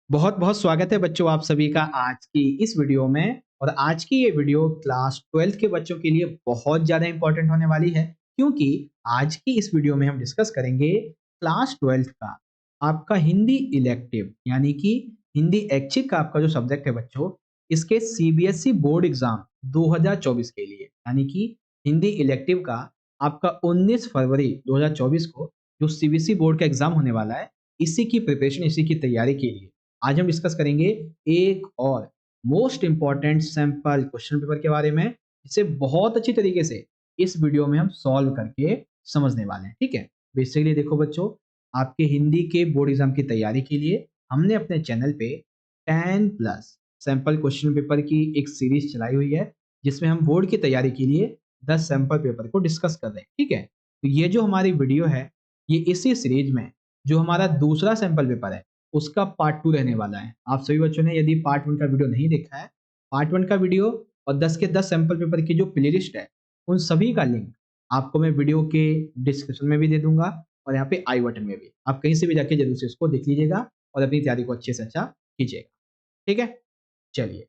बहुत बहुत स्वागत है बच्चों आप सभी का आज की इस वीडियो में। और आज की ये वीडियो क्लास 12th के बच्चों के लिए बहुत ज़्यादा इंपॉर्टेंट होने वाली है, क्योंकि आज की इस वीडियो में हम डिस्कस करेंगे क्लास 12th का आपका हिंदी इलेक्टिव, यानी कि हिंदी ऐच्छिक का आपका जो सब्जेक्ट है बच्चों, इसके सीबीएसई बोर्ड एग्जाम 2024 के लिए, यानी कि हिंदी इलेक्टिव का आपका 19 फरवरी 2024 को जो सीबीएसई बोर्ड का एग्जाम होने वाला है, इसी की प्रिपरेशन, इसी की तैयारी के लिए आज हम डिस्कस करेंगे एक और most important sample question paper के बारे में, जिसे बहुत अच्छी तरीके से इस वीडियो में हम सॉल्व करके समझने वाले हैं। ठीक है, बेसिकली देखो बच्चों, आपके हिंदी के बोर्ड एग्जाम की तैयारी के लिए हमने अपने चैनल पे 10 प्लस सैंपल क्वेश्चन पेपर की एक सीरीज चलाई हुई है, जिसमें हम बोर्ड की तैयारी के लिए 10 सैंपल पेपर को डिस्कस कर रहे हैं। ठीक है, तो ये जो हमारी वीडियो है, ये इसी सीरीज में जो हमारा दूसरा सैंपल पेपर है उसका पार्ट 2 रहने वाला है। आप सभी बच्चों ने यदि पार्ट 1 का वीडियो नहीं देखा है, पार्ट 1 का वीडियो और 10 के 10 सैंपल पेपर की जो प्लेलिस्ट है, उन सभी का लिंक आपको मैं वीडियो के डिस्क्रिप्शन में भी दे दूंगा और यहाँ पे आई बटन में भी। आप कहीं से भी जाके जरूर से इसको देख लीजिएगा और अपनी तैयारी को अच्छे से अच्छा कीजिएगा। ठीक है, चलिए,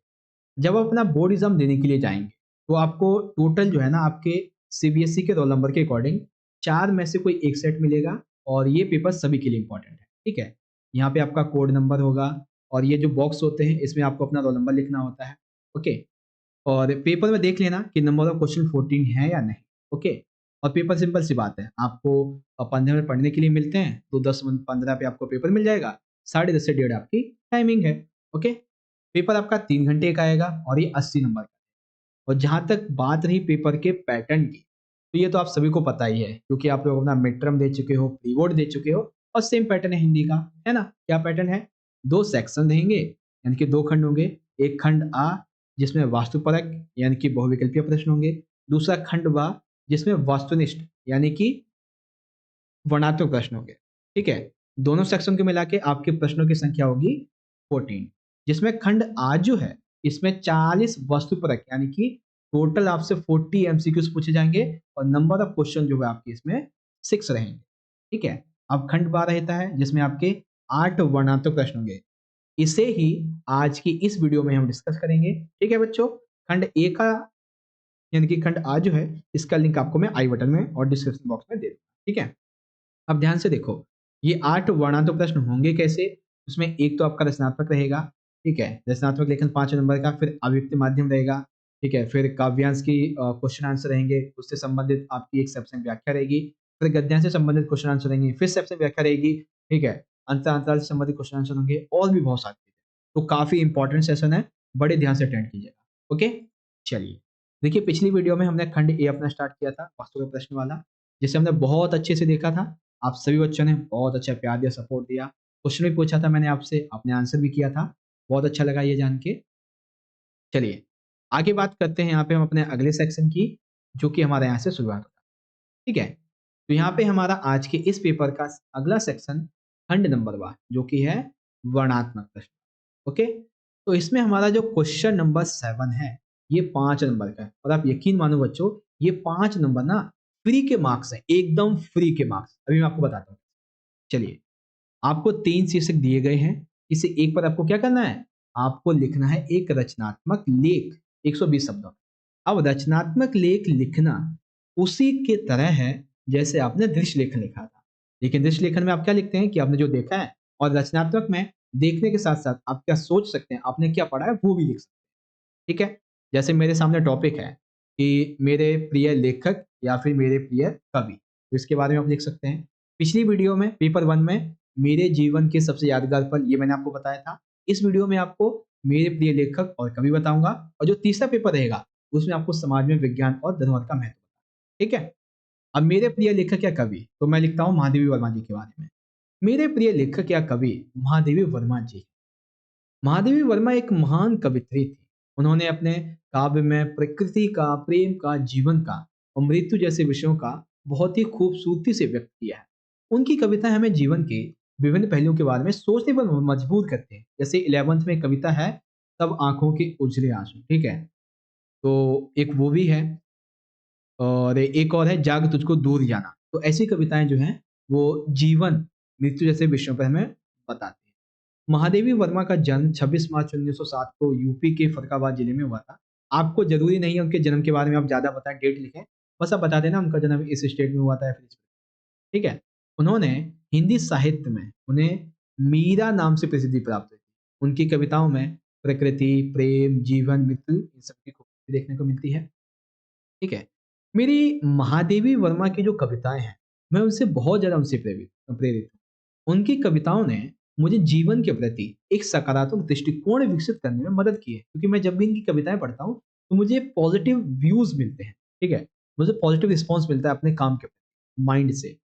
जब आप अपना बोर्ड एग्जाम देने के लिए जाएंगे तो आपको टोटल जो है ना, आपके सीबीएसई के रोल नंबर के अकॉर्डिंग 4 में से कोई एक सेट मिलेगा और ये पेपर सभी के लिए इंपॉर्टेंट है। ठीक है, यहाँ पे आपका कोड नंबर होगा और ये जो बॉक्स होते हैं इसमें आपको अपना रोल नंबर लिखना होता है। ओके, और पेपर में देख लेना कि नंबर ऑफ क्वेश्चन 14 है या नहीं। ओके, और पेपर सिंपल सी बात है, आपको 15 मिनट पढ़ने के लिए मिलते हैं तो 10-15 पे आपको पेपर मिल जाएगा। 10:30 से 1:30 आपकी टाइमिंग है। ओके, पेपर आपका 3 घंटे का आएगा और ये 80 नंबर का। और जहाँ तक बात रही पेपर के पैटर्न की, तो ये तो आप सभी को पता ही है, क्योंकि आप लोग अपना मिड टर्म दे चुके हो, प्री बोर्ड दे चुके हो, और सेम पैटर्न है हिंदी का, है ना। क्या पैटर्न है? 2 सेक्शन रहेंगे, यानी कि 2 खंड होंगे। एक खंड आ जिसमें वास्तुपरक यानी कि बहुविकल्पीय प्रश्न होंगे। दूसरा खंड बा जिसमें वास्तुनिष्ठ यानी कि वर्णात्मक प्रश्न होंगे। ठीक है, दोनों सेक्शन को मिला के आपके प्रश्नों की संख्या होगी 14, जिसमें खंड आज जो है इसमें 40 वस्तुपरक यानी कि टोटल आपसे 40 एमसीक्यूज पूछे जाएंगे और नंबर ऑफ क्वेश्चन जो है आपके इसमें 6 रहेंगे। ठीक है, अब खंड 12 रहता है जिसमें आपके 8 वर्णात्मक प्रश्न होंगे। इसे ही आज की इस वीडियो में हम डिस्कस करेंगे। ठीक है बच्चों, खंड ए का यानी कि खंड आ जो है, इसका लिंक आपको मैं आई बटन में और डिस्क्रिप्शन बॉक्स में दे दूंगा। ठीक है, अब ध्यान से देखो, ये 8 वर्णांतों प्रश्न होंगे कैसे। उसमें एक तो आपका रचनात्मक रहेगा। ठीक है, रचनात्मक लेखन 5 नंबर का, फिर अभिव्यक्ति माध्यम रहेगा। ठीक है, फिर काव्यांश की क्वेश्चन आंसर रहेंगे, उससे संबंधित आपकी एक सेक्शन व्याख्या रहेगी। फिर गद्यांश से संबंधित क्वेश्चन आंसर रहेंगे, फिर सेक्शन व्याख्या रहेगी। ठीक है, अंतर अंतराल से संबंधित क्वेश्चन आंसर होंगे और भी बहुत सारी चीजें। तो काफी इंपॉर्टेंट सेशन है, बड़े ध्यान से अटेंड कीजिएगा। ओके, चलिए, देखिए पिछली वीडियो में हमने खंड ए अपना स्टार्ट किया था वास्तु के प्रश्न वाला, जिसे हमने बहुत अच्छे से देखा था। आप सभी बच्चों ने बहुत अच्छा प्यार दिया, सपोर्ट दिया। क्वेश्चन भी पूछा था मैंने आपसे, आपने आंसर भी किया था। बहुत अच्छा लगा ये जान के। चलिए, आगे बात करते हैं यहाँ पे हम अपने अगले सेक्शन की, जो कि हमारे यहाँ से शुरुआत होता है। ठीक है, तो यहाँ पे हमारा आज के इस पेपर का अगला सेक्शन खंड नंबर 1 जो कि है वर्णात्मक प्रश्न। ओके, तो इसमें हमारा जो क्वेश्चन नंबर 7 है, ये 5 नंबर का है और आप यकीन मानो बच्चों, ये 5 नंबर ना फ्री के मार्क्स है, एकदम फ्री के मार्क्स। अभी मैं आपको बताता हूँ। चलिए, आपको 3 शीर्षक दिए गए हैं। इसे एक पर आपको क्या करना है, आपको लिखना है एक रचनात्मक लेख 120 शब्दों में। अब रचनात्मक लेख लिखना उसी के तरह है जैसे आपने दृश्य लेखन लिखा था, लेकिन दृश्य लेखन में आप क्या लिखते हैं कि आपने जो देखा है, और रचनात्मक में देखने के साथ साथ आप क्या सोच सकते हैं, आपने क्या पढ़ा है वो भी लिख सकते हैं। ठीक है, जैसे मेरे सामने टॉपिक है कि मेरे प्रिय लेखक या फिर मेरे प्रिय कवि, तो इसके बारे में आप लिख सकते हैं। पिछली वीडियो में पेपर 1 में मेरे जीवन के सबसे यादगार पल, ये मैंने आपको बताया था। इस वीडियो में आपको मेरे प्रिय लेखक और कवि बताऊंगा, और जो तीसरा पेपर रहेगा उसमें आपको समाज में विज्ञान और धरोहर का महत्व। ठीक है, अब मेरे प्रिय लेखक या कवि, तो मैं लिखता हूँ महादेवी वर्मा जी के बारे में। मेरे प्रिय लेखक या कवि महादेवी वर्मा जी। महादेवी वर्मा एक महान कवित्री थी। उन्होंने अपने काव्य में प्रकृति का, प्रेम का, जीवन का और मृत्यु जैसे विषयों का बहुत ही खूबसूरती से व्यक्त किया है। उनकी कविताएं हमें जीवन के विभिन्न पहलुओं के बारे में सोचने पर मजबूर करते हैं। जैसे 11th में कविता है तब आंखों के उजले आंसू। ठीक है, तो एक वो भी है, और एक और है जाग तुझको दूर जाना। तो ऐसी कविताएं जो हैं वो जीवन, मृत्यु जैसे विषयों पर हमें बताती हैं। महादेवी वर्मा का जन्म 26 मार्च 1907 को यूपी के फर्रुखाबाद जिले में हुआ था। आपको जरूरी नहीं है उनके जन्म के बारे में आप ज्यादा बताएं, डेट लिखें, बस आप बता देना उनका जन्म इस स्टेट में हुआ था या फिर ठीक है। उन्होंने हिंदी साहित्य में उन्हें मीरा नाम से प्रसिद्धि प्राप्त हुई। उनकी कविताओं में प्रकृति, प्रेम, जीवन, मृत्यु इन सब की खूबसूरती देखने को मिलती है। ठीक है। मेरी महादेवी वर्मा की जो कविताएं हैं, मैं उनसे बहुत ज्यादा उनसे प्रेरित प्रेरित हूँ। उनकी कविताओं ने मुझे जीवन के प्रति एक सकारात्मक दृष्टिकोण विकसित करने में मदद की है, क्योंकि मैं जब भी इनकी कविताएं पढ़ता हूँ तो मुझे पॉजिटिव व्यूज मिलते हैं। ठीक है, मुझे पॉजिटिव रिस्पॉन्स मिलता है अपने काम के प्रति माइंड से।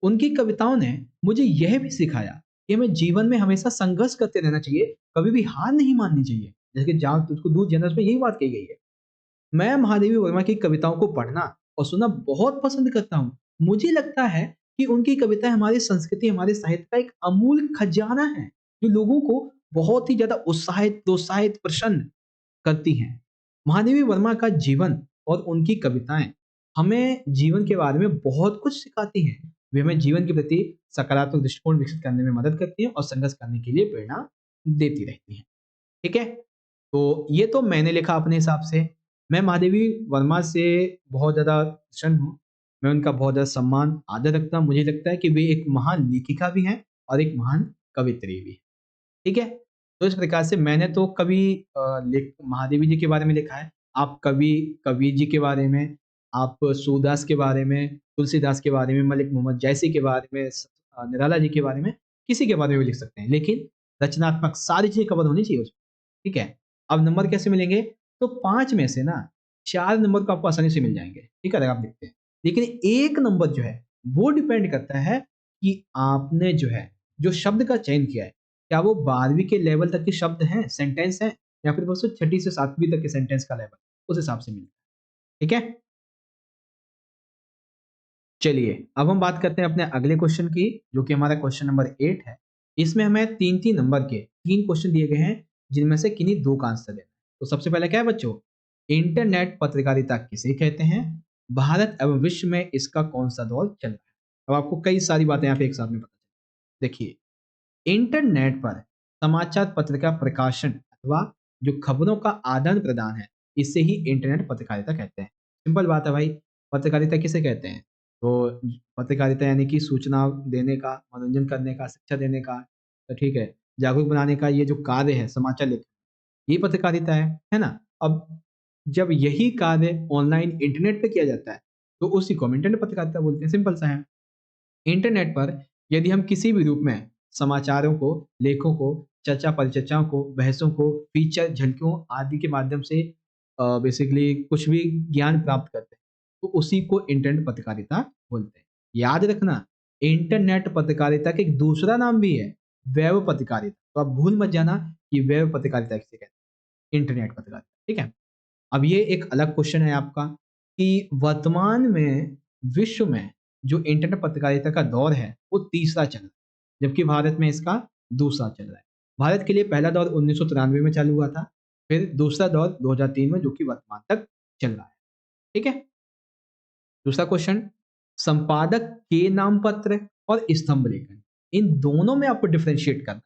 उनकी कविताओं ने मुझे यह भी सिखाया कि हमें जीवन में हमेशा संघर्ष करते रहना चाहिए, कभी भी हार नहीं माननी चाहिए। जैसे कि जहाँ तुझको दूध जनरस में यही बात कही गई है। मैं महादेवी वर्मा की कविताओं को पढ़ना और सुनना बहुत पसंद करता हूँ। मुझे लगता है कि उनकी कविताएं हमारी संस्कृति, हमारे साहित्य का एक अमूल्य खजाना है, जो लोगों को बहुत ही ज्यादा उत्साहित, प्रोत्साहित, प्रसन्न करती हैं। महादेवी वर्मा का जीवन और उनकी कविताएं हमें जीवन के बारे में बहुत कुछ सिखाती हैं। वे हमें जीवन के प्रति सकारात्मक दृष्टिकोण विकसित करने में मदद करती हैं और संघर्ष करने के लिए प्रेरणा देती रहती हैं। ठीक है? तो ये तो मैंने लिखा अपने हिसाब से। मैं महादेवी वर्मा से बहुत ज़्यादा प्रसन्न हूँ। मैं उनका बहुत ज़्यादा सम्मान, आदर रखता हूँ। मुझे लगता है कि वे एक महान लेखिका भी हैं और एक महान कवयित्री भी हैं। ठीक है? तो इस प्रकार से मैंने तो कवि लेख महादेवी जी के बारे में लिखा है। आप कबीर जी के बारे में, आप सूरदास के बारे में, तुलसीदास के बारे में, मलिक मोहम्मद जैसी के बारे में, निराला जी के बारे में, किसी के बारे में भी लिख सकते हैं। लेकिन रचनात्मक सारी चीज़ें कवर होनी चाहिए उसमें। ठीक है? अब नंबर कैसे मिलेंगे? तो 5 में से ना 4 नंबर तो आपको आसानी से मिल जाएँगे, ठीक है? अगर आप लिखते हैं। लेकिन 1 नंबर जो है, वो डिपेंड करता है कि आपने जो है, जो शब्द का चयन किया है, क्या वो 12वीं के लेवल तक के शब्द हैं, सेंटेंस हैं, या फिर वो सिर्फ़ छठी से 7वीं तक के सेंटेंस का लेवल, उस हिसाब से मिलता है। ठीक है? चलिए, अब हम बात करते हैं अपने अगले क्वेश्चन की, जो कि हमारा क्वेश्चन नंबर 8 है। इसमें हमें 3-3 नंबर के 3 क्वेश्चन दिए गए हैं, जिनमें से किन्हीं 2 का आंसर देना है। तो सबसे पहले क्या है बच्चों? इंटरनेट पत्रकारिता किसे कहते हैं? भारत एवं विश्व में इसका कौन-सा दौर चल रहा है? अब आपको कई सारी बातें यहाँ पे एक साथ में पता चलें। देखिए, इंटरनेट पर समाचार पत्र का प्रकाशन अथवा जो खबरों का आदान-प्रदान है, इसे ही इंटरनेट पत्रकारिता कहते हैं। सिंपल बात है भाई, पत्रकारिता किसे कहते हैं? तो पत्रकारिता यानी कि सूचना देने का, मनोरंजन करने का, शिक्षा देने का, तो ठीक है, जागरूक बनाने का ये जो कार्य है समाचार लेखन, ये पत्रकारिता है ना? अब जब यही कार्य ऑनलाइन इंटरनेट पे किया जाता है, तो उसी को हम इंटरनेट पत्रकारिता बोलते हैं, सिंपल सा है। इंटरनेट पर यदि हम किसी भी रूप में समाचारों को, लेखों को, चर्चा परिचर्चाओं को, बहसों को, फीचर, झलकियों आदि के माध्यम से बेसिकली कुछ भी ज्ञान प्राप्त करते हैं, तो उसी को इंटरनेट पत्रकारिता बोलते हैं। याद रखना, इंटरनेट पत्रकारिता का एक दूसरा नाम भी है, वेब पत्रकारिता। तो आप भूल मत जाना कि वेब पत्रकारिता किसे कहते हैं, इंटरनेट पत्रकारिता। ठीक है? अब ये एक अलग क्वेश्चन है आपका कि वर्तमान में विश्व में जो इंटरनेट पत्रकारिता का दौर है, वो तीसरा चल रहा है, जबकि भारत में इसका दूसरा चल रहा है। भारत के लिए पहला दौर 1993 में चालू हुआ था, फिर दूसरा दौर 2003 में, जो कि वर्तमान तक चल रहा है। ठीक है? दूसरा क्वेश्चन, संपादक के नाम पत्र और स्तंभ लेखन, इन दोनों में आपको डिफरेंशिएट करना है।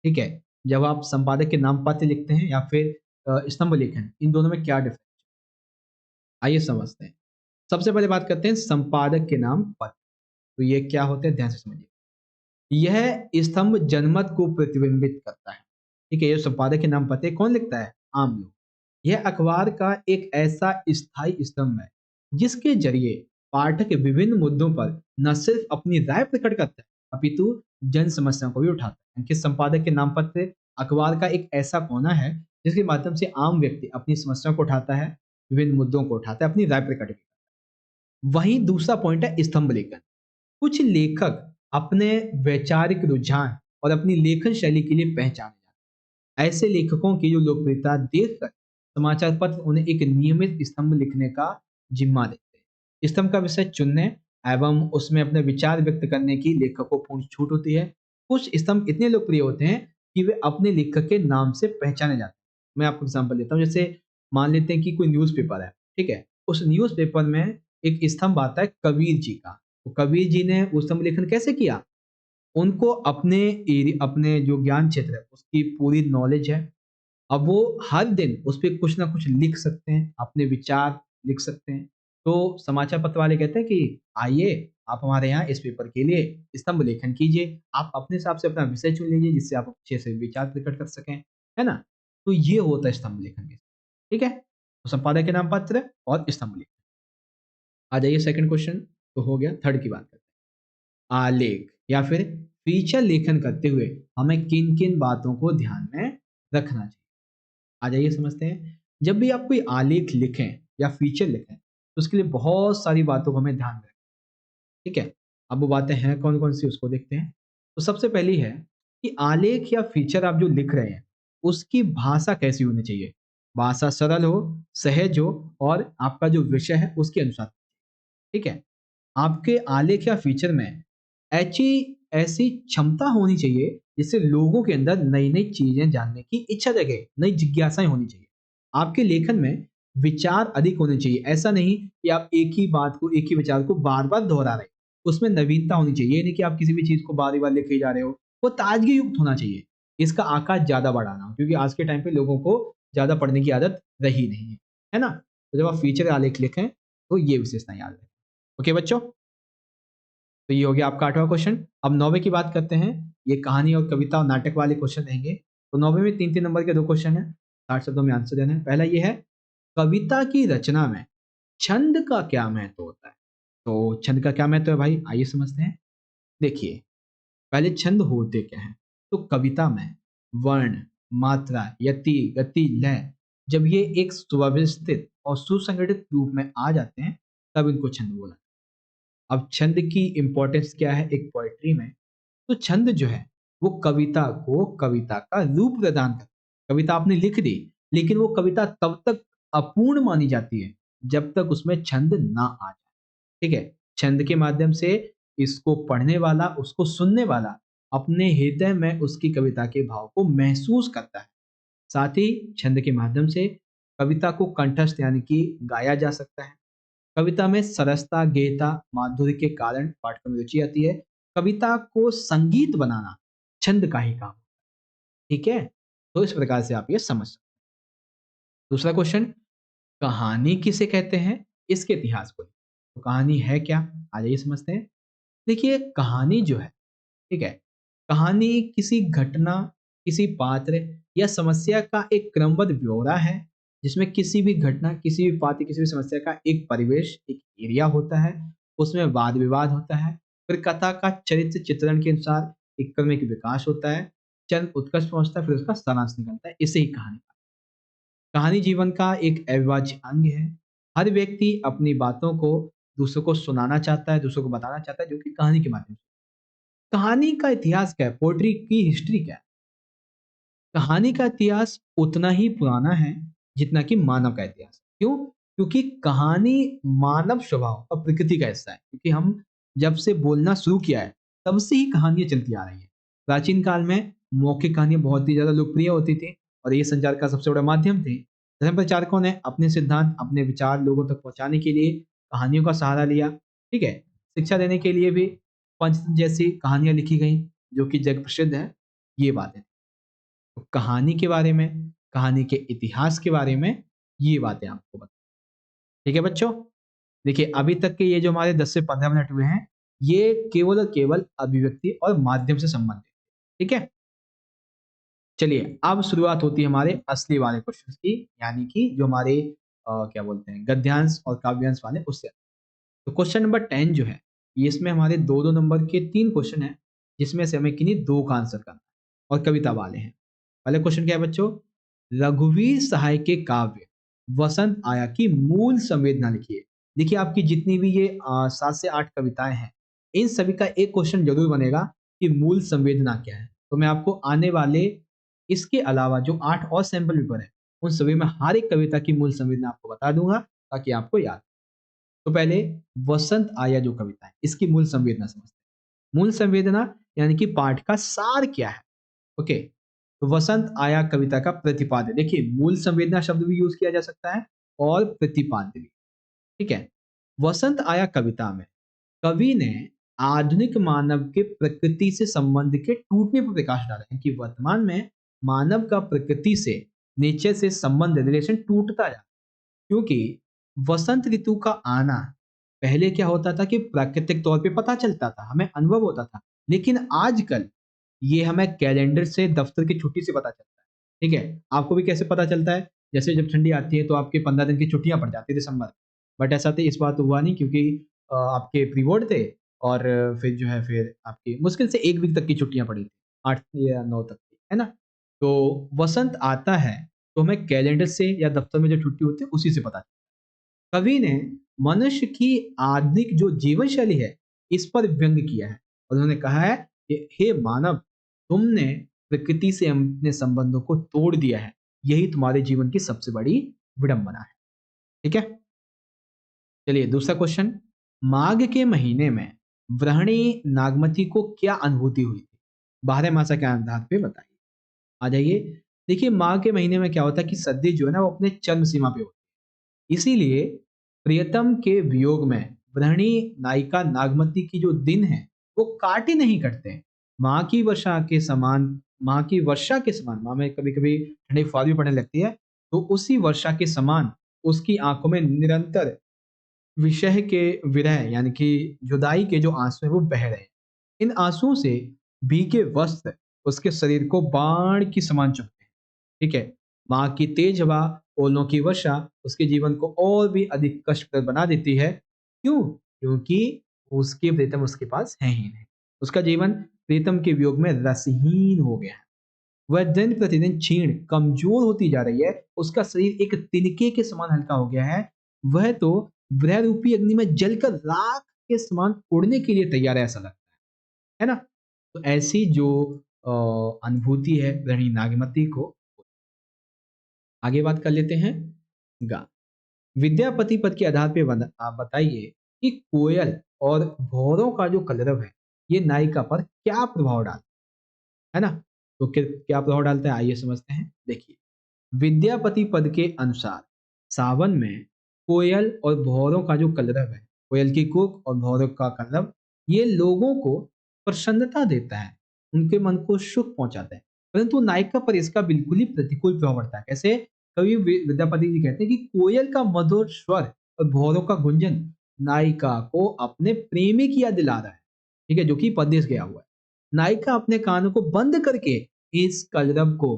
ठीक है? जब आप संपादक के नाम पत्र लिखते हैं या फिर स्तंभ लेखन, इन दोनों में क्या डिफरेंस? आइए समझते हैं। सबसे पहले बात करते हैं संपादक के नाम पत्र। तो ये क्या होते हैं, ध्यान से समझिए। यह स्तंभ जनमत को प्रतिबिंबित करता है। ठीक है? ये संपादक के नाम पत्र कौन लिखता है? आम लोग। यह अखबार का एक ऐसा स्थायी स्तंभ है, जिसके जरिए पाठक विभिन्न मुद्दों पर न सिर्फ अपनी राय प्रकट करता है, अपितु जन समस्याओं को भी उठाता है। कि संपादक के नाम पत्र अखबार का एक ऐसा कोना है, जिसके माध्यम से आम व्यक्ति अपनी समस्याओं को उठाता है, विभिन्न मुद्दों को उठाता है, अपनी राय प्रकट करता है। वहीं दूसरा पॉइंट है स्तंभ लेखन। कुछ लेखक अपने वैचारिक रुझान और अपनी लेखन शैली के लिए पहचाने जाते हैं। ऐसे लेखकों की जो लोकप्रियता देखकर समाचार पत्र उन्हें एक नियमित स्तंभ लिखने का जिम्मा देते हैं। स्तंभ का विषय चुनने एवं उसमें अपने विचार व्यक्त करने की लेखक को पूर्ण छूट होती है। कुछ स्तंभ इतने लोकप्रिय होते हैं कि वे अपने लेखक के नाम से पहचाने जाते हैं। मैं आपको एग्जाम्पल देता हूँ। जैसे मान लेते हैं कि कोई न्यूज़पेपर है, ठीक है? उस न्यूज़पेपर में एक स्तंभ आता है कबीर जी का। तो कबीर जी ने वो स्तंभ लेखन कैसे किया? उनको अपने जो ज्ञान क्षेत्र है उसकी पूरी नॉलेज है। अब वो हर दिन उस पे कुछ ना कुछ लिख सकते हैं, अपने विचार लिख सकते हैं। तो समाचार पत्र वाले कहते हैं कि आइए, आप हमारे यहाँ इस पेपर के लिए स्तंभ लेखन कीजिए। आप अपने हिसाब से अपना विषय चुन लीजिए जिससे आप अच्छे से विचार प्रकट कर सकें, है ना? तो ये होता है स्तंभ लेखन के, ठीक है? तो संपादक के नाम पत्र और स्तंभ लेखन। आ जाइए सेकंड क्वेश्चन, तो हो गया। थर्ड की बात करते हैं। आलेख या फिर फीचर लेखन करते हुए हमें किन-किन बातों को ध्यान में रखना चाहिए? आ जाइए समझते हैं। जब भी आप कोई आलेख लिखें या फीचर लिखें, तो उसके लिए बहुत सारी बातों को हमें ध्यान में रखना है, ठीक है? अब वो बातें हैं कौन-कौन सी उसको देखते हैं। तो सबसे पहली है कि आलेख या फीचर आप जो लिख रहे हैं, उसकी भाषा कैसी होनी चाहिए? भाषा सरल हो, सहज हो और आपका जो विषय है उसके अनुसार, ठीक है? आपके आलेख या फीचर में ऐची ऐसी क्षमता होनी चाहिए जिससे लोगों के अंदर नई-नई चीज़ें जानने की इच्छा जगे, नई जिज्ञासाएँ होनी चाहिए। आपके लेखन में विचार अधिक होने चाहिए। ऐसा नहीं कि आप एक ही बात को, एक ही विचार को बार-बार दोहरा रहे हैं। उसमें नवीनता होनी चाहिए। ये नहीं कि आप किसी भी चीज़ को बार-बार लिखे ही जा रहे हो। वो ताज़गी युक्त होना चाहिए। इसका आकार ज़्यादा बढ़ाना हो, क्योंकि आज के टाइम पे लोगों को ज़्यादा पढ़ने की आदत रही नहीं है। है ना? तो जब आप फीचर आलेख लिखें, तो ये विशेषता याद रखें। ओके बच्चों? तो ये हो गया आपका 8वां क्वेश्चन। अब 9वें की बात करते हैं। ये कहानी और कविता और नाटक वाले क्वेश्चन रहेंगे। तो 9वें में 3-3 नंबर के 2 क्वेश्चन हैं। 60 शब्दों में आंसर देना है। पहला ये है, कविता की रचना में छंद का क्या महत्व होता है? तो छंद का क्या महत्व है भाई? आइए समझते हैं। देखिए, पहले छंद होते क्या हैं? तो कविता में वर्ण, मात्रा, यति, गति, लय, जब ये एक सुव्यवस्थित और सुसंगठित रूप में आ जाते हैं, तब इनको छंद बोला। अब छंद की इम्पोर्टेंस क्या है एक पोएट्री में? तो छंद जो है वो कविता को कविता का रूप प्रदान करता है। कविता आपने लिख दी, लेकिन वो कविता तब तक अपूर्ण मानी जाती है जब तक उसमें छंद ना आ जाए, ठीक है? छंद के माध्यम से इसको पढ़ने वाला, उसको सुनने वाला अपने हृदय में उसकी कविता के भाव को महसूस करता है। साथ ही छंद के माध्यम से कविता को कंठस्थ यानी कि गाया जा सकता है। कविता में सरसता, गेयता, माधुर्य के कारण पाठकों में रुचि आती है। कविता को संगीत बनाना छंद का ही काम, ठीक है? तो इस प्रकार से आप ये समझ सकते हैं। दूसरा क्वेश्चन, कहानी किसे कहते हैं? इसके इतिहास को। तो कहानी है क्या? आ जाइए समझते हैं। देखिए, कहानी जो है, ठीक है? कहानी किसी घटना, किसी पात्र या समस्या का एक क्रमबद्ध ब्यौरा है, जिसमें किसी भी घटना, किसी भी पात्र, किसी भी समस्या का एक परिवेश, एक एरिया होता है, उसमें वाद-विवाद होता है, फिर कथा का चरित्र चित्रण के अनुसार एक क्रमिक विकास होता है, चंद उत्कर्ष पहुँचता है, फिर उसका सारांश निकलता है, इसे ही कहानी। कहानी जीवन का एक अविभाज्य अंग है। हर व्यक्ति अपनी बातों को दूसरों को सुनाना चाहता है, दूसरों को बताना चाहता है, जो कि कहानी के माध्यम से। कहानी का इतिहास क्या है? पोएट्री की हिस्ट्री क्या है? कहानी का इतिहास उतना ही पुराना है जितना कि मानव का इतिहास। क्यों? क्योंकि कहानी मानव स्वभाव और प्रकृति का हिस्सा है। क्योंकि हम जब से बोलना शुरू किया है, तब से ही कहानियाँ चलती आ रही हैं। प्राचीन काल में मौखिक कहानियाँ बहुत ही ज़्यादा लोकप्रिय होती थी और ये संचार का सबसे बड़ा माध्यम थे। धर्म प्रचारकों ने अपने सिद्धांत, अपने विचार लोगों तक पहुँचाने के लिए कहानियों का सहारा लिया, ठीक है? शिक्षा देने के लिए भी पंचतंत्र जैसी कहानियाँ लिखी गईं, जो कि जग प्रसिद्ध है। ये बातें। तो कहानी के बारे में, कहानी के इतिहास के बारे में ये बातें आपको बता, ठीक है बच्चों? देखिए, अभी तक के ये जो हमारे 10 से 15 मिनट हुए हैं, ये केवल और केवल अभिव्यक्ति और माध्यम से संबंधित, ठीक है? चलिए, अब शुरुआत होती है हमारे असली वाले क्वेश्चंस की, यानी कि जो हमारे क्या बोलते हैं, गद्यांश और काव्यांश वाले उससे। तो क्वेश्चन नंबर 10 जो है, ये इसमें हमारे 2-2 नंबर के 3 क्वेश्चन हैं, जिसमें से हमें किन्हीं 2 का आंसर करना है और कविता वाले हैं। पहला क्वेश्चन क्या है बच्चों? रघुवीर सहाय के काव्य वसंत आया की मूल संवेदना लिखिए। देखिए, आपकी जितनी भी ये 7 से 8 कविताएँ हैं, इन सभी का एक क्वेश्चन ज़रूर बनेगा कि मूल संवेदना क्या है? तो मैं आपको आने वाले इसके अलावा जो 8 और सैंपल पेपर हैं, उन सभी में हर एक कविता की मूल संवेदना आपको बता दूँगा, ताकि आपको याद रहे। तो पहले वसंत आया जो कविता है, इसकी मूल संवेदना समझते हैं। मूल संवेदना यानी कि पाठ का सार क्या है? ओके, तो वसंत आया कविता का प्रतिपाद्य। देखिए, मूल संवेदना शब्द भी यूज किया जा सकता है और प्रतिपाद्य भी, ठीक है? वसंत आया कविता में कवि ने आधुनिक मानव के प्रकृति से संबंध के टूटने पर प्रकाश डाला है कि वर्तमान में मानव का प्रकृति से, नेचर से संबंध, रिलेशन टूटता जा, क्योंकि वसंत ऋतु का आना पहले क्या होता था कि प्राकृतिक तौर पे पता चलता था, हमें अनुभव होता था, लेकिन आजकल ये हमें कैलेंडर से, दफ्तर की छुट्टी से पता चलता है। ठीक है, आपको भी कैसे पता चलता है? जैसे जब ठंडी आती है तो आपके 15 दिन की छुट्टियां पड़ जाती है दिसंबर, बट ऐसा तो इस बार तो हुआ नहीं, क्योंकि आपके प्री बोर्ड थे और फिर जो है फिर आपकी मुश्किल से 1 वीक तक की छुट्टियां पड़ी थी, 8 या 9 तक की, है ना? तो वसंत आता है तो हमें कैलेंडर से या दफ्तर में जो छुट्टी होती है उसी से पता चलता है। कवि ने मनुष्य की आधुनिक जो जीवन शैली है इस पर व्यंग किया है और उन्होंने कहा है कि हे मानव, तुमने प्रकृति से अपने संबंधों को तोड़ दिया है, यही तुम्हारे जीवन की सबसे बड़ी विडंबना है। ठीक है, चलिए दूसरा क्वेश्चन। माघ के महीने में वृहणी नागमती को क्या अनुभूति हुई थी? 12 मासा के आधार पे बताइए। आ जाइए। देखिए, माघ के महीने में क्या होता है कि सर्दी जो है ना वो अपने चरम सीमा पे होती है, इसीलिए प्रियतम के वियोग में वृहणी नायिका नागमती की जो दिन है वो काटे नहीं कटते। माँ की वर्षा के समान, माँ की वर्षा के समान, माँ में कभी कभी ठंडी फुहार भी पड़ने लगती है, तो उसी वर्षा के समान उसकी आंखों में निरंतर विषय के विरह यानी कि जुदाई के जो आंसू हैं वो बह रहे हैं। इन आंसुओं से भीगे वस्त्र उसके शरीर को बाण की समान चुभते हैं। ठीक है, माँ की तेज हवा, ओलों की वर्षा उसके जीवन को और भी अधिक कष्टप्रद बना देती है। क्यों? क्योंकि उसके प्रीतम उसके पास है ही नहीं। उसका जीवन प्रीतम के वियोग में रसहीन हो गया है। वह दिन प्रतिदिन क्षीण, कमजोर होती जा रही है। उसका शरीर एक तिनके के समान हल्का हो गया है। वह तो वृह रूपी अग्नि में जलकर राख के समान उड़ने के लिए तैयार है, ऐसा लगता है ना? तो ऐसी जो अनुभूति है वृहणी नागमती को। आगे बात कर लेते हैं गा। विद्यापति पद के आधार पे आप बताइए कि कोयल और भौरों का जो कलरव है ये नायिका पर क्या प्रभाव डालता है ना? तो क्या प्रभाव डालता है, आइए समझते हैं। देखिए, विद्यापति पद के अनुसार सावन में कोयल और भौरों का जो कलरव है, कोयल की कूक और भौरों का कलरव, ये लोगों को प्रसन्नता देता है, उनके मन को सुख पहुंचाता है, परंतु नायिका पर इसका बिल्कुल ही प्रतिकूल प्रभाव पड़ता है। कैसे? कवि विद्यापति जी कहते हैं कि कोयल का मधुर स्वर और भौरों का गुंजन नायिका को अपने प्रेमी की याद दिला रहा है। ठीक है, जो कि परदेश गया हुआ है। नायिका अपने कानों को बंद करके इस कलरव को,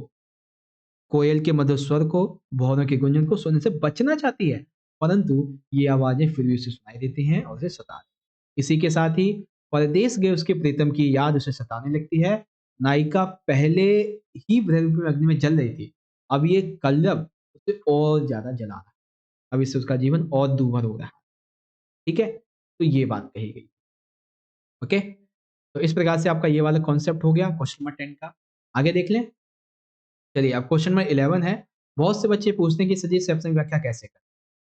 कोयल के मधुर स्वर को, भौरों के गुंजन को सुनने से बचना चाहती है, परंतु ये आवाजें फिर भी उसे सुनाई देती हैं और उसे सता रही हैं। इसी के साथ ही परदेश गए उसके प्रीतम की याद उसे सताने लगती है। नायिका पहले ही वृहरूपी में अग्नि में जल रही थी, अब ये कलरव उसे और ज्यादा जला रहा है। अब इससे उसका जीवन और दूभर हो रहा है। ठीक है, तो ये बात कही गई। ओके, तो इस प्रकार से आपका ये वाला कॉन्सेप्ट हो गया क्वेश्चन नंबर 10 का। आगे देख लें। चलिए, अब क्वेश्चन नंबर 11 है। बहुत से बच्चे पूछते हैं कि सर जी शब्द की व्याख्या कैसे करें?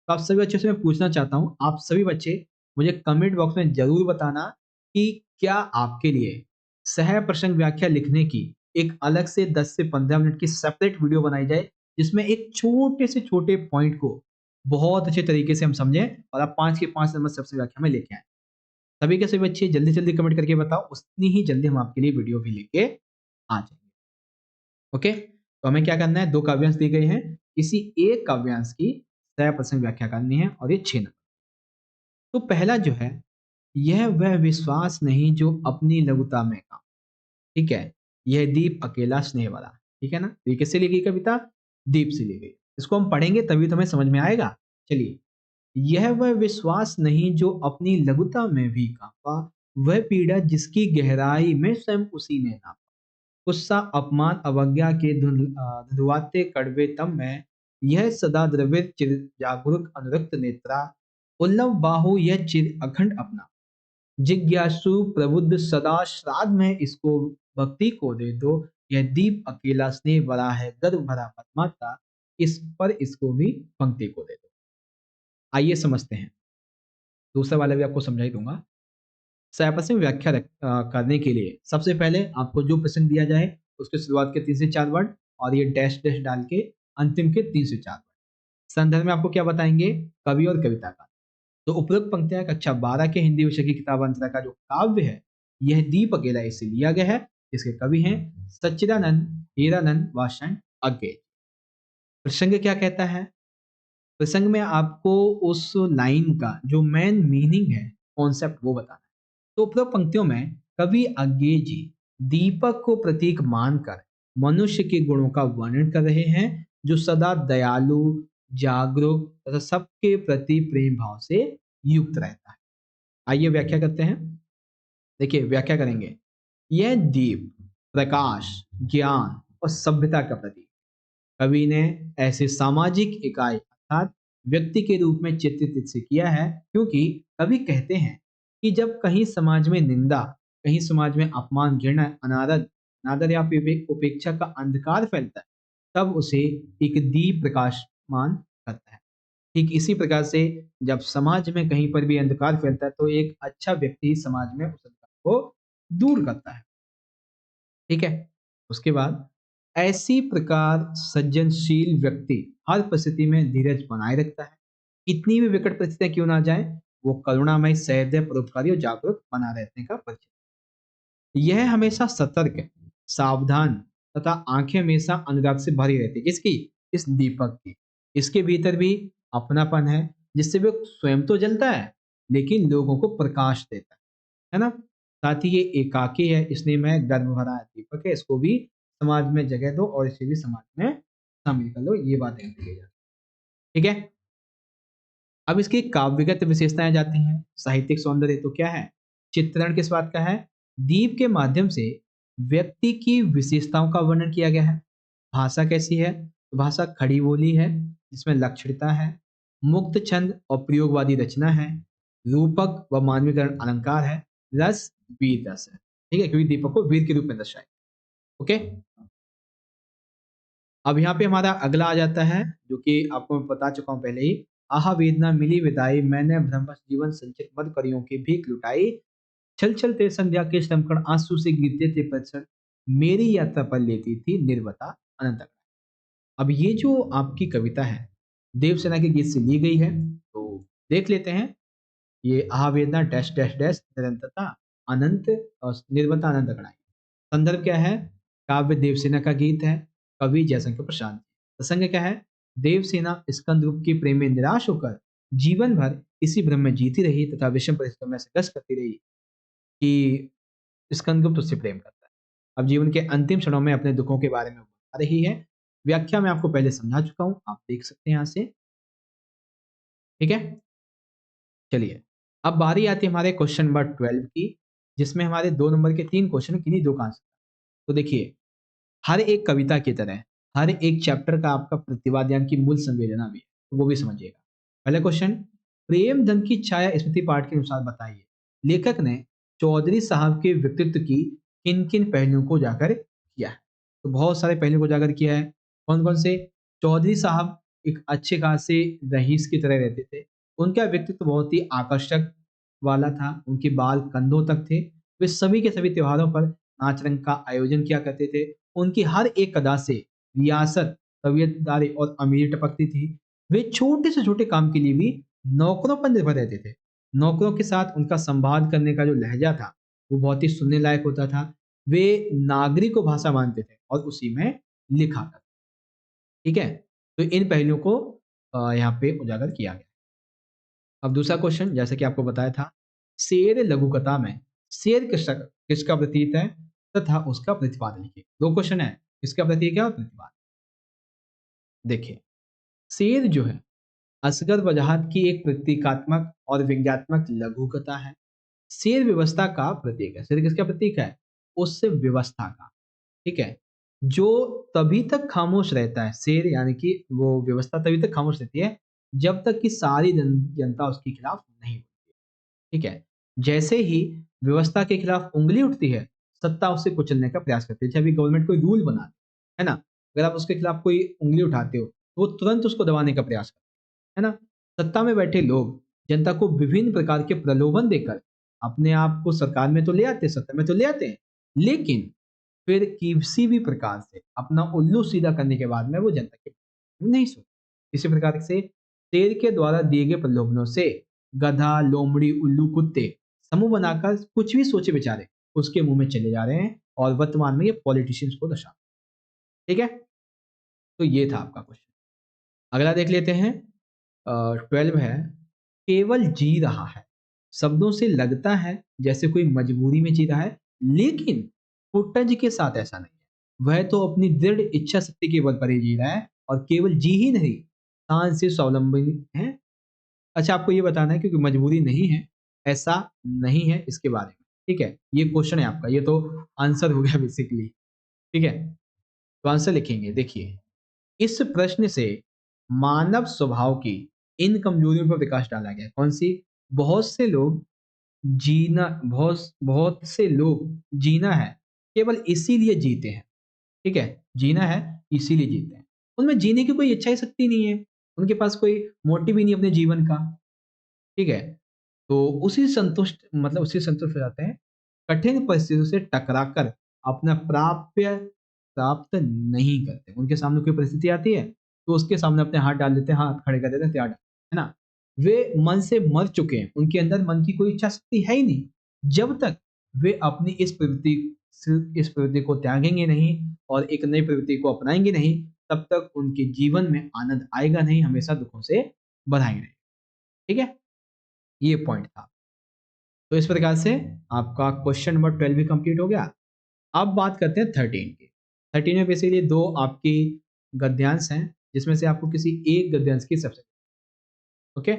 तो आप सभी बच्चों से मैं पूछना चाहता हूँ, आप सभी बच्चे मुझे कमेंट बॉक्स में जरूर बताना कि क्या आपके लिए सह प्रसंग व्याख्या लिखने की एक अलग से 10 से 15 मिनट की सेपरेट वीडियो बनाई जाए, जिसमें एक छोटे से छोटे पॉइंट को बहुत अच्छे तरीके से हम समझें और आप 5 के 5 नंबर सबसे व्याख्या में लेके आए। सभी के सभी बच्चे जल्दी जल्दी कमेंट करके बताओ, उतनी ही जल्दी हम आपके लिए वीडियो भी लेके आ जाएंगे। ओके, तो हमें क्या करना है, 2 काव्यांश दिए गए हैं, किसी एक काव्यांश की सह प्रसंग व्याख्या करनी है और ये 6 नंबर। तो पहला जो है, यह वह विश्वास नहीं जो अपनी लघुता में काम। ठीक है, यह दीप अकेला स्नेह वाला। ठीक है ना? तो ये किससे ली गई कविता? दीप से ली गई। इसको हम पढ़ेंगे तभी तुम्हें समझ में आएगा। चलिए, यह वह विश्वास नहीं जो अपनी लघुता में भी कांपा, वह पीड़ा जिसकी गहराई में स्वयं उसी ने नापा। गुस्सा, अपमान, अवज्ञा के धुंधुआते कड़वे तम में, यह सदा द्रवित चिर जागरूक अनुरक्त नेत्रा, उल्लव बाहु यह चिर अखंड अपना, जिज्ञासु प्रबुद्ध सदा श्राद्ध में इसको भक्ति को दे दो, यह दीप अकेला स्नेह भरा है गर्व भरा परमात्मा, इस पर इसको भी पंक्ति को दे दो। आइए समझते हैं। दूसरा वाला भी आपको समझा ही दूंगा। सैपस में व्याख्या करने के लिए सबसे पहले आपको जो प्रश्न दिया जाए उसके शुरुआत के 3 से 4 वर्ड और ये डैश डैश डाल के अंतिम के 3 से 4 वर्ड। संदर्भ में आपको क्या बताएंगे? कवि और कविता का। तो उपरोक्त पंक्तियां कक्षा 12 के हिंदी विषय की किताब अंतरा का जो काव्य है, यह दीप अकेला इससे लिया गया है। इसके कवि हैं सच्चिदानंद, हीरानंद वात्स्ययन अज्ञे। प्रसंग क्या कहता है? प्रसंग में आपको उस लाइन का जो मेन मीनिंग है, कॉन्सेप्ट वो बताना है। तो उपरोक्त पंक्तियों में कवि अज्ञे जी दीपक को प्रतीक मानकर मनुष्य के गुणों का वर्णन कर रहे हैं, जो सदा दयालु, जागरूक तथा सबके प्रति प्रेम भाव से युक्त रहता है। आइए व्याख्या करते हैं। देखिए व्याख्या करेंगे। यह दीप प्रकाश, ज्ञान और सभ्यता का प्रतीक। कवि ने ऐसे सामाजिक इकाई अर्थात व्यक्ति के रूप में चित्रित इससे किया है, क्योंकि कवि कहते हैं कि जब कहीं समाज में निंदा, कहीं समाज में अपमान, घृणा, अनादर अनादर या उपेक्षा का अंधकार फैलता है, तब उसे एक दीप प्रकाशमान करता है। ठीक इसी प्रकार से जब समाज में कहीं पर भी अंधकार फैलता है, तो एक अच्छा व्यक्ति समाज में उस अंधकार को दूर करता है। ठीक है। उसके बाद ऐसी प्रकार सज्जनशील व्यक्ति हर परिस्थिति में धीरज बनाए रखता है। कितनी भी विकट परिस्थितियां क्यों ना जाए, वो करुणामय, सहृदय, परोपकारी और जागरूक बना रहने का परिचय। यह हमेशा सतर्क है, सावधान तथा आंखें हमेशा अनुराग से भरी रहती है। किसकी? इस दीपक की। इसके भीतर भी अपनापन है, जिससे वो स्वयं तो जलता है लेकिन लोगों को प्रकाश देता है ना? साथ ही ये एकाकी है, स्नेहमय, गर्व भरा दीपक है। इसको भी समाज में जगह दो और इसे भी समाज में शामिल कर लो। ये बातें कही जाती है। ठीक है। अब इसकी काव्यगत विशेषताएं जाती हैं। साहित्यिक सौंदर्य तो क्या है? चित्रण किस बात का है? दीप के माध्यम से व्यक्ति की विशेषताओं का वर्णन किया गया है। भाषा कैसी है? तो भाषा खड़ी बोली है, जिसमें लक्षणता है, मुक्त छंद और प्रयोगवादी रचना है, रूपक व मानवीकरण अलंकार है, रस वीर रस है। ठीक है, क्योंकि दीपक को वीर के रूप में दर्शाया। ओके। अब यहाँ पे हमारा अगला आ जाता है, जो कि आपको मैं बता चुका हूँ पहले ही। आहा वेदना मिली विदाई, मैंने भ्रमवश जीवन संचित मद करियों की भीख लुटाई। छल छल ते संध्या के श्रमकण आंसू से गिरते थे पत्थर, मेरी यात्रा पर लेती थी निर्वता अनंत। अब ये जो आपकी कविता है, देवसेना के गीत से ली गई है, तो देख लेते हैं। ये आहा वेदना डैश डैश डैश निरंतरता अनंत और निर्वता अनंत गणाई। संदर्भ क्या है? काव्य देवसेना का गीत है, कवि जयशंकर प्रसाद। प्रसंग क्या है? देवसेना स्कंद रूप के प्रेम में निराश होकर जीवन भर इसी भ्रम में जीती रही तथा विषम परिस्थितियों में संघर्ष करती रही कि स्कंदगुप्त उससे प्रेम करता है। अब जीवन के अंतिम क्षणों में अपने दुखों के बारे में वो बता रही है। व्याख्या मैं आपको पहले समझा चुका हूं, आप देख सकते हैं यहाँ से। ठीक है। चलिए, अब बारी आती है हमारे क्वेश्चन नंबर 12 की, जिसमें हमारे 2 नंबर के 3 क्वेश्चन, किन्हीं 2 का आंसर। तो देखिए, हर एक कविता की तरह हर एक चैप्टर का आपका प्रतिवाद यानी कि मूल संवेदना भी है, तो वो भी समझिएगा। पहला क्वेश्चन, प्रेम धन की छाया स्मृति पाठ के अनुसार बताइए, लेखक ने चौधरी साहब के व्यक्तित्व की किन किन पहलुओं को उजागर किया है? तो बहुत सारे पहलुओं को उजागर किया है। कौन कौन से? चौधरी साहब एक अच्छे खासे रईस की तरह रहते थे। उनका व्यक्तित्व बहुत ही आकर्षक वाला था, उनके बाल कंधों तक थे। वे सभी के सभी त्योहारों पर नाच रंग का आयोजन किया करते थे। उनकी हर एक अदा से रियासत, तबीयतदारी और अमीरी टपकती थी। वे छोटे से छोटे काम के लिए भी नौकरों पर निर्भर रहते थे। नौकरों के साथ उनका संवाद करने का जो लहजा था, वो बहुत ही सुनने लायक होता था। वे नागरिक भाषा मानते थे और उसी में लिखा करते। ठीक है। तो इन पहलुओं को यहाँ पे उजागर किया गया। अब दूसरा क्वेश्चन, जैसे कि आपको बताया था, शेर लघु कथा में शेर किसका प्रतीक है तथा उसका प्रतिपादन लिखिए। 2 क्वेश्चन है, किसका प्रतीक है और प्रतिपादन। देखिए, शेर जो है असगर वजाहत की एक प्रतीकात्मक और व्यंग्यात्मक लघु कथा है। शेर व्यवस्था का प्रतीक है। शेर किसका प्रतीक है? उस व्यवस्था का। ठीक है। जो तभी तक खामोश रहता है, शेर यानी कि वो व्यवस्था तभी तक खामोश रहती है जब तक कि सारी जनता उसके खिलाफ नहीं होती। ठीक है। जैसे ही व्यवस्था के खिलाफ उंगली उठती है, सत्ता उसे कुचलने का प्रयास करती है। जब भी गवर्नमेंट कोई रूल बनाती है ना, अगर आप उसके खिलाफ कोई उंगली उठाते हो, तो वो तुरंत उसको दबाने का प्रयास करता है ना। सत्ता में बैठे लोग जनता को विभिन्न प्रकार के प्रलोभन देकर अपने आप को सरकार में तो ले आते हैं, सत्ता में तो ले आते हैं, लेकिन फिर किसी भी प्रकार से अपना उल्लू सीधा करने के बाद में वो जनता के नहीं सुनते। इसी प्रकार से शेर के द्वारा दिए गए प्रलोभनों से गधा, लोमड़ी, उल्लू, कुत्ते समूह बनाकर कुछ भी सोचे विचारे उसके मुंह में चले जा रहे हैं और वर्तमान में ये पॉलिटिशियंस को दर्शा। ठीक है, तो ये था आपका क्वेश्चन। अगला देख लेते हैं। 12 है, केवल जी रहा है। शब्दों से लगता है जैसे कोई मजबूरी में जी रहा है, लेकिन फुटज के साथ ऐसा नहीं है। वह तो अपनी दृढ़ इच्छा शक्ति के बल पर ही जी रहा है और केवल जी ही नहीं, शान से स्वावलंबी है। अच्छा, आपको ये बताना है क्योंकि मजबूरी नहीं है, ऐसा नहीं है इसके बारे में। ठीक है, ये क्वेश्चन है आपका, ये तो आंसर हो गया बेसिकली। ठीक है, तो आंसर लिखेंगे। देखिए, इस प्रश्न से मानव स्वभाव की इन कमजोरियों पर प्रकाश डाला गया। कौन सी? बहुत से लोग बहुत बहुत से लोग जीना है केवल इसीलिए जीते हैं। ठीक है, जीना है इसीलिए जीते हैं। उनमें जीने की कोई इच्छा शक्ति नहीं है, उनके पास कोई मोटिव ही नहीं अपने जीवन का। ठीक है, तो उसी संतुष्ट हो जाते हैं। कठिन परिस्थितियों से टकराकर अपना प्राप्य प्राप्त नहीं करते। उनके सामने कोई परिस्थिति आती है तो उसके सामने अपने हाथ डाल देते हैं, हाथ खड़े कर देते हैं, तैयार है ना। वे मन से मर चुके हैं, उनके अंदर मन की कोई इच्छा शक्ति है ही नहीं। जब तक वे अपनी इस प्रवृत्ति को त्यागेंगे नहीं और एक नई प्रवृत्ति को अपनाएंगे नहीं, तब तक उनके जीवन में आनंद आएगा नहीं, हमेशा दुखों से भराएंगे। ठीक है, ये पॉइंट था। तो इस प्रकार से आपका क्वेश्चन नंबर 12 भी कंप्लीट हो गया। अब बात करते हैं 13 की। 13 में बेसिकली दो आपकी गद्यांश हैं, जिसमें से आपको किसी एक गद्यांश की सबसे ओके।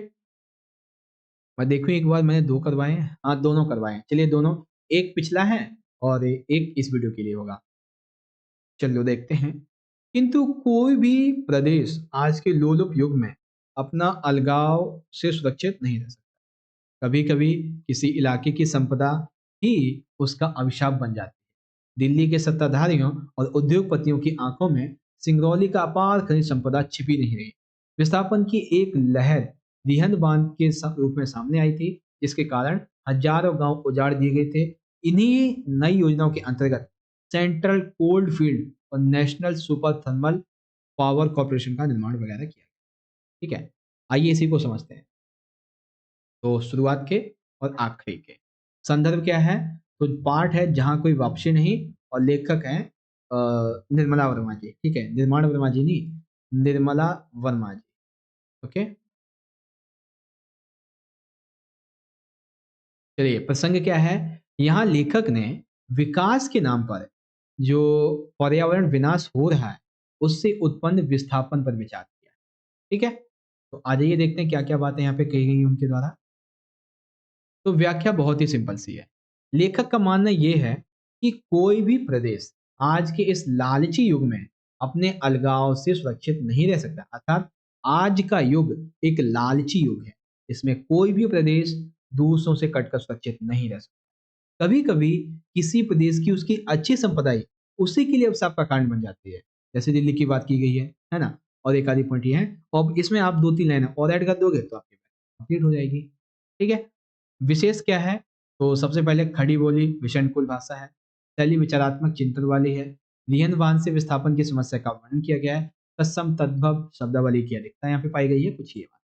मैं देखूं एक बार, मैंने दो करवाए हैं, हाँ दोनों करवाए हैं। चलिए दोनों, एक पिछला है और एक इस वीडियो के लिए होगा। चलिए देखते हैं। किंतु कोई भी प्रदेश आज के लोलुप युग में अपना अलगाव से सुरक्षित नहीं रह सकता। कभी कभी किसी इलाके की संपदा ही उसका अभिशाप बन जाती है। दिल्ली के सत्ताधारियों और उद्योगपतियों की आंखों में सिंगरौली का अपार खनिज संपदा छिपी नहीं रही। विस्थापन की एक लहर रिहंद बांध के रूप में सामने आई थी, जिसके कारण हजारों गांव उजाड़ दिए गए थे। इन्हीं नई योजनाओं के अंतर्गत सेंट्रल कोल्ड फील्ड और national super thermal power corporation का निर्माण वगैरह किया। ठीक है, आइए इसी को समझते हैं। तो शुरुआत के और आखिरी के संदर्भ क्या है? तो पाठ है जहां कोई वापसी नहीं, और लेखक है निर्मला वर्मा जी। ठीक है, निर्माण वर्मा जी नहीं, निर्मला वर्मा जी। ओके, चलिए प्रसंग क्या है। यहाँ लेखक ने विकास के नाम पर जो पर्यावरण विनाश हो रहा है उससे उत्पन्न विस्थापन पर विचार किया। ठीक है, तो आ जाइए देखते हैं क्या क्या बातें यहाँ पे कही गई उनके द्वारा। तो व्याख्या बहुत ही सिंपल सी है। लेखक का मानना यह है कि कोई भी प्रदेश आज के इस लालची युग में अपने अलगाव से सुरक्षित नहीं रह सकता। अर्थात आज का युग एक लालची युग है, इसमें कोई भी प्रदेश दूसरों से कटकर सुरक्षित नहीं रह सकता। कभी कभी किसी प्रदेश की उसकी अच्छी संपदा ही उसी के लिए अवसाद का कारण बन जाती है। जैसे दिल्ली की बात की गई है ना। और एक आधी पॉइंट ये है, और इसमें आप दो तीन लाइन और ऐड कर दोगे तो आपकी बात कंप्लीट हो जाएगी। ठीक है, विशेष क्या है? तो सबसे पहले खड़ी बोली विषयनुकूल भाषा है, शैली विचारात्मक चिंतन वाली है, रिहन से विस्थापन की समस्या का वर्णन किया गया है, तत्सम तद्भव शब्दावली की अधिकता यहाँ पे पाई गई है। कुछ ये बात।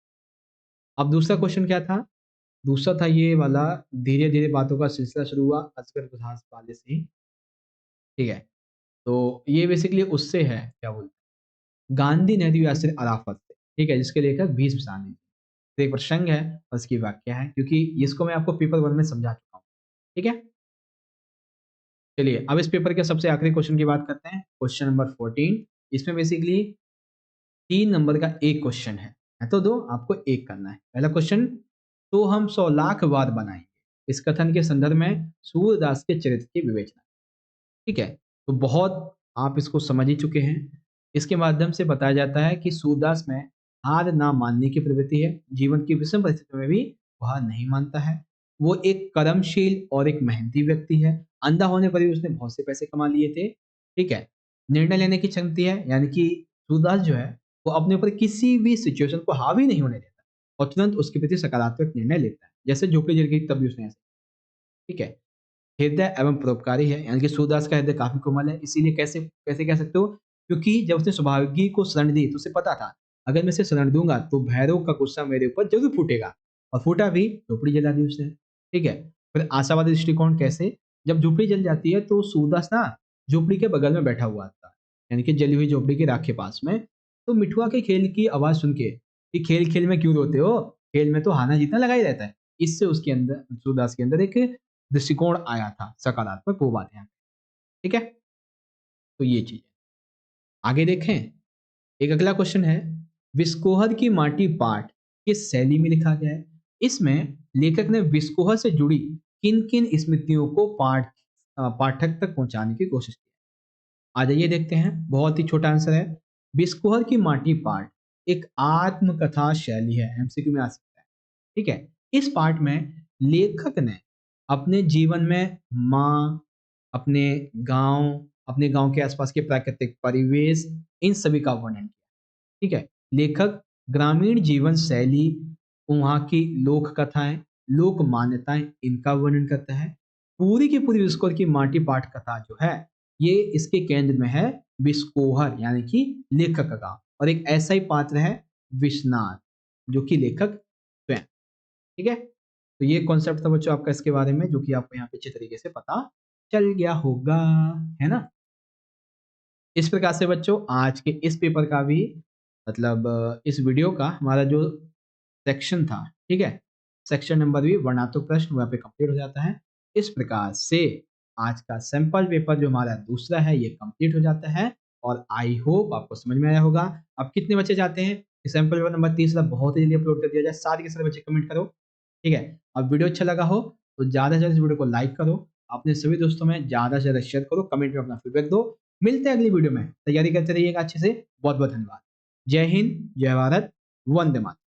अब दूसरा क्वेश्चन क्या था? दूसरा था ये वाला, धीरे धीरे बातों का सिलसिला शुरू हुआ असगर बुधास वाले से ही। ठीक है, तो ये बेसिकली उससे है, क्या बोलते हैं, गांधी नेहरू यासिर अराफत से। ठीक है, जिसके लेखक भीष्म सानी। तो एक प्रसंग है और इसकी व्याख्या है, क्योंकि इसको मैं आपको पेपर 1 में समझा चुका हूँ। ठीक है, चलिए अब इस पेपर के सबसे आखिरी क्वेश्चन की बात करते हैं, क्वेश्चन नंबर 14। इसमें बेसिकली 3 नंबर का एक क्वेश्चन है तो दो, आपको एक करना है। पहला क्वेश्चन, तो हम 100 लाख बार बनाएंगे, इस कथन के संदर्भ में सूरदास के चरित्र की विवेचना। ठीक है, तो बहुत आप इसको समझ ही चुके हैं। इसके माध्यम से बताया जाता है कि सूरदास में हार ना मानने की प्रवृत्ति है। जीवन की विषम परिस्थितियों में भी वह हार नहीं मानता है। वो एक कर्मशील और एक मेहनती व्यक्ति है। अंधा होने पर भी उसने बहुत से पैसे कमा लिए थे। ठीक है, निर्णय लेने की क्षमता है, यानी कि सूरदास जो है वो अपने ऊपर किसी भी सिचुएशन को हावी नहीं होने देता और तुरंत उसके प्रति सकारात्मक निर्णय लेता है। जैसे झोपड़ी गिर गई तब भी उसने ऐसा। ठीक है, हृदय एवं परोपकारी है, यानी कि सूरदास का हृदय काफी कोमल है। इसीलिए कैसे कैसे कह सकते हो? क्योंकि जब उसने सौभाग्य को शरण दी तो उसे पता था, अगर मैं इसे शरण दूंगा तो भैरव का गुस्सा मेरे ऊपर जरूर फूटेगा और फूटा भी, झोपड़ी जला दी उसने। ठीक है। फिर आशावादी दृष्टिकोण कैसे? जब झोपड़ी जल जाती है तो सूरदास ना झोपड़ी के बगल में बैठा हुआ था, यानी कि जली हुई झोपड़ी के राख के पास में। तो मिठुआ के खेल की आवाज सुन के कि खेल खेल में क्यों रोते हो, खेल में तो हारना जीतना लगा ही रहता है, इससे उसके अंदर, सूरदास के अंदर एक दृष्टिकोण आया था सकारात्मक, वो बात है। ठीक है, तो ये चीज है। आगे देखें, एक अगला क्वेश्चन है, विस्कोहर की माटी पाठ किस शैली में लिखा गया है? इसमें लेखक ने विस्कोहर से जुड़ी किन किन स्मृतियों को पाठक तक पहुंचाने की कोशिश की? आ जाइए देखते हैं, बहुत ही छोटा आंसर है। बिस्कोहर की माटी पाठ एक आत्मकथा शैली है, एमसीक्यू में आ सकता है। ठीक है। इस पाठ में लेखक ने अपने जीवन में माँ, अपने गांव, अपने गांव के आसपास के प्राकृतिक परिवेश, इन सभी का वर्णन किया। ठीक है। लेखक ग्रामीण जीवन शैली, वहाँ की लोक कथाएं, लोक मान्यताएं, इनका वर्णन करता है। पूरी की पूरी बिस्कोहर की माटी पाठ कथा जो है, ये इसके केंद्र में है बिस्कोहर, यानी कि लेखक का, और एक ऐसा ही पात्र है विश्वनाथ, जो कि लेखक स्वयं। ठीक है। तो ये कॉन्सेप्ट था बच्चों आपका इसके बारे में, जो कि आपको यहाँ पे अच्छे तरीके से पता चल गया होगा, है ना। इस प्रकार से बच्चों आज के इस पेपर का भी, मतलब इस वीडियो का हमारा जो सेक्शन था, ठीक है, सेक्शन नंबर भी वर्णात्मक प्रश्न वहाँ पे कंप्लीट हो जाता है। इस प्रकार से आज का सैंपल पेपर जो हमारा दूसरा है ये कंप्लीट हो जाता है, और आई होप आपको समझ में आया होगा। अब कितने बच्चे चाहते हैं कि सैंपल पेपर नंबर तीसरा बहुत ही जल्दी अपलोड कर दिया जाए? सारे के सारे बच्चे कमेंट करो। ठीक है। अब वीडियो अच्छा लगा हो तो ज़्यादा से ज़्यादा इस वीडियो को लाइक करो, अपने सभी दोस्तों में ज़्यादा से ज़्यादा शेयर करो, कमेंट में अपना फीडबैक दो। मिलते हैं अगली वीडियो में, तैयारी करते रहिएगा अच्छे से। बहुत बहुत धन्यवाद। जय हिंद, जय भारत, वंदे मातरम।